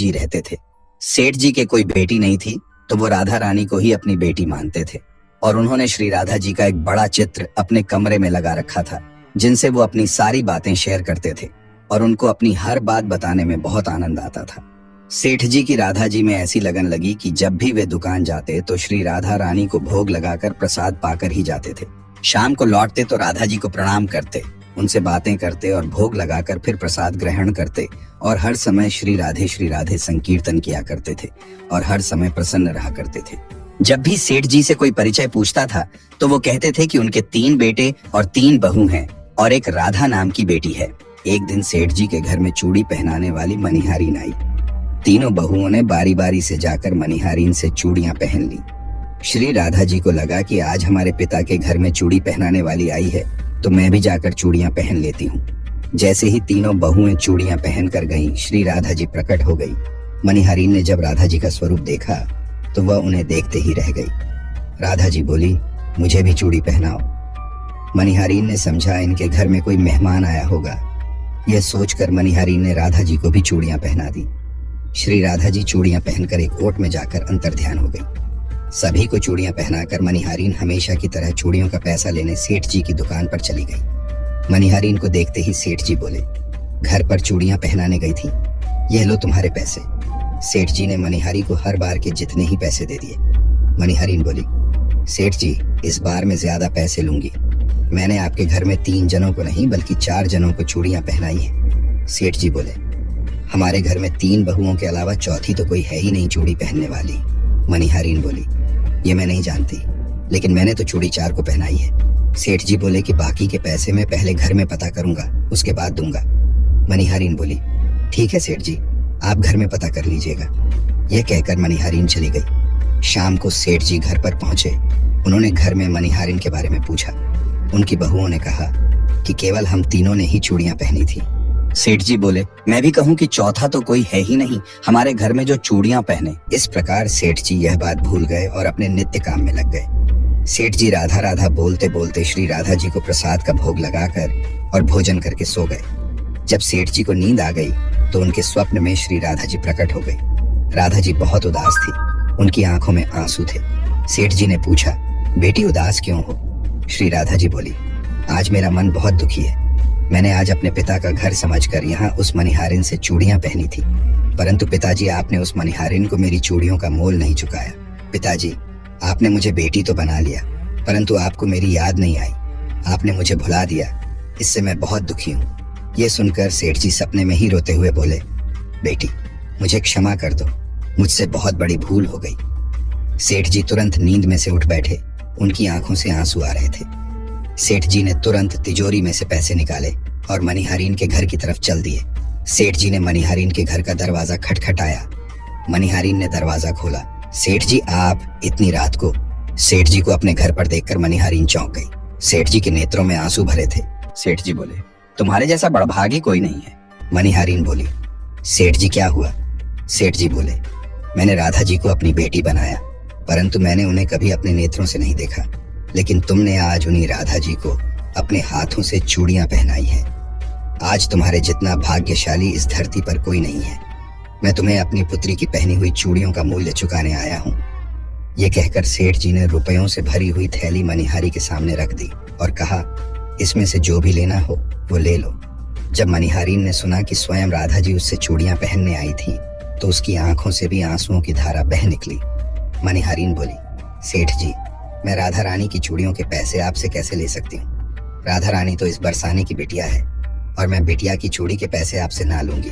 जी रहते थे। सेठ जी के कोई बेटी नहीं थी, तो वो राधा रानी को ही अपनी बेटी मानते थे और उन्होंने श्री राधा जी का एक बड़ा चित्र अपने कमरे में लगा रखा था, जिनसे वो अपनी सारी बातें शेयर करते थे और उनको अपनी हर बात बताने में बहुत आनंद आता था। सेठ जी की राधा जी में ऐसी लगन लगी कि जब भी वे दुकान जाते तो श्री राधा रानी को भोग लगाकर प्रसाद पाकर ही जाते थे। शाम को लौटते तो राधा जी को प्रणाम करते, उनसे बातें करते और भोग लगाकर फिर प्रसाद ग्रहण करते और हर समय श्री राधे संकीर्तन किया करते थे और हर समय प्रसन्न रहा करते थे। जब भी सेठ जी से कोई परिचय पूछता था तो वो कहते थे कि उनके 3 बेटे और 3 बहू हैं और एक राधा नाम की बेटी है। एक दिन सेठ जी के घर में चूड़ी पहनाने वाली मनिहारीन आई। तीनों बहुओं ने बारी बारी से जाकर मनिहारीन से चूड़ियां पहन ली। श्री राधा जी को लगा कि आज हमारे पिता के घर में चूड़ी पहनाने वाली आई है, तो मैं भी जाकर चूड़ियां पहन लेती हूँ। जैसे ही तीनों बहुएं चूड़ियां पहन कर गईं, श्री राधा जी प्रकट हो गई। मनिहारीन ने जब राधा जी का स्वरूप देखा तो वह उन्हें देखते ही रह गई। राधा जी बोली, मुझे भी चूड़ी पहनाओ। मनिहारीन ने समझा इनके घर में कोई मेहमान आया होगा। यह सोचकर मनिहारीन ने राधा जी को भी चूड़ियां पहना दी। श्री राधा जी चूड़ियां पहनकर एक ओट में जाकर अंतर्ध्यान हो गई। सभी को चूड़ियां पहनाकर मनिहारीन हमेशा की तरह चूड़ियों का पैसा लेने सेठ जी की दुकान पर चली गई। मनिहारीन को देखते ही सेठ जी बोले, घर पर चूड़ियां पहनाने गई थी, यह लो तुम्हारे पैसे। सेठ जी ने मनिहारी को हर बार के जितने ही पैसे दे दिए। मनिहारीन बोली, सेठ जी, इस बार मैं ज्यादा पैसे लूंगी। मैंने आपके घर में 3 जनों को नहीं बल्कि 4 जनों को चूड़ियां पहनाई है। सेठ जी बोले, हमारे घर में 3 बहुओं के अलावा चौथी तो कोई है ही नहीं चूड़ी पहनने वाली। मनिहारीन बोली, ये मैं नहीं जानती, लेकिन मैंने तो चूड़ी 4 को पहनाई है। सेठ जी बोले कि बाकी के पैसे मैं पहले घर में पता करूंगा, उसके बाद दूंगा। मनिहारीन बोली, ठीक है सेठ जी, आप घर में पता कर लीजिएगा। यह कहकर मनिहारीन चली गई। शाम को सेठ जी घर पर पहुंचे। उन्होंने घर में मनिहारीन के बारे में पूछा। उनकी बहुओं ने कहा कि केवल हम तीनों ने ही चूड़ियां पहनी थी। सेठ जी बोले, मैं भी कहूँ कि चौथा तो कोई है ही नहीं हमारे घर में जो चूड़ियां पहने। इस प्रकार सेठ जी यह बात भूल गए और अपने नित्य काम में लग गए। सेठ जी राधा राधा बोलते बोलते श्री राधा जी को प्रसाद का भोग लगाकर और भोजन करके सो गए। जब सेठ जी को नींद आ गई तो उनके स्वप्न में श्री राधा जी प्रकट हो गई। राधा जी बहुत उदास थी, उनकी आंखों में आंसू थे। सेठ जी ने पूछा, बेटी उदास क्यों हो? श्री राधा जी बोली, आज मेरा मन बहुत दुखी है। मैंने आज अपने पिता का घर समझकर यहाँ उस मनिहारिन से चूड़ियां पहनी थी, परंतु पिताजी आपने उस मनिहारिन को मेरी चूड़ियों का मोल नहीं चुकाया। पिताजी, आपने मुझे बेटी तो बना लिया, परंतु आपको मेरी याद नहीं आई। आपने मुझे भुला दिया, इससे मैं बहुत दुखी हूँ। ये सुनकर सेठ जी सपने में ही रोते हुए बोले, बेटी, मुझे क्षमा कर दो, मुझसे बहुत बड़ी भूल हो गई। सेठ जी तुरंत नींद में से उठ बैठे, उनकी आंखों से आंसू आ रहे थे। सेठ जी ने तुरंत तिजोरी में से पैसे निकाले और मनिहारीन के घर की तरफ चल दिए। सेठ जी ने मनिहारीन के घर का दरवाजा खटखटाया। मनिहारीन ने दरवाजा खोला। सेठ जी, आप इतनी रात को? सेठ जी को अपने घर पर देखकर मनिहारीन चौंक गई। सेठ जी के नेत्रों में आंसू भरे थे। सेठ जी बोले, तुम्हारे जैसा बड़भागी कोई नहीं है। मनिहारीन बोली, सेठ जी क्या हुआ? सेठ जी बोले, मैंने राधा जी को अपनी बेटी बनाया, परंतु मैंने उन्हें कभी अपने नेत्रों से नहीं देखा, लेकिन तुमने आज उन्हीं राधा जी को अपने हाथों से चूड़ियां पहनाई हैं। आज तुम्हारे जितना भाग्यशाली इस धरती पर कोई नहीं है। मैं तुम्हें अपनी पुत्री की पहनी हुई चूड़ियों का मूल्य चुकाने आया हूँ। ये कहकर सेठ जी ने रुपयों से भरी हुई थैली मनिहारी के सामने रख दी और कहा, इसमें से जो भी लेना हो वो ले लो। जब मनिहारीन ने सुना कि स्वयं राधा जी उससे चूड़ियां पहनने आई थी तो उसकी आंखों से भी आंसुओं की धारा बह निकली। मनिहारीन बोली, सेठ जी, मैं राधा रानी की चूड़ियों के पैसे आपसे कैसे ले सकती हूँ? राधा रानी तो इस बरसाने की बिटिया है और मैं बिटिया की चूड़ी के पैसे आपसे ना लूंगी।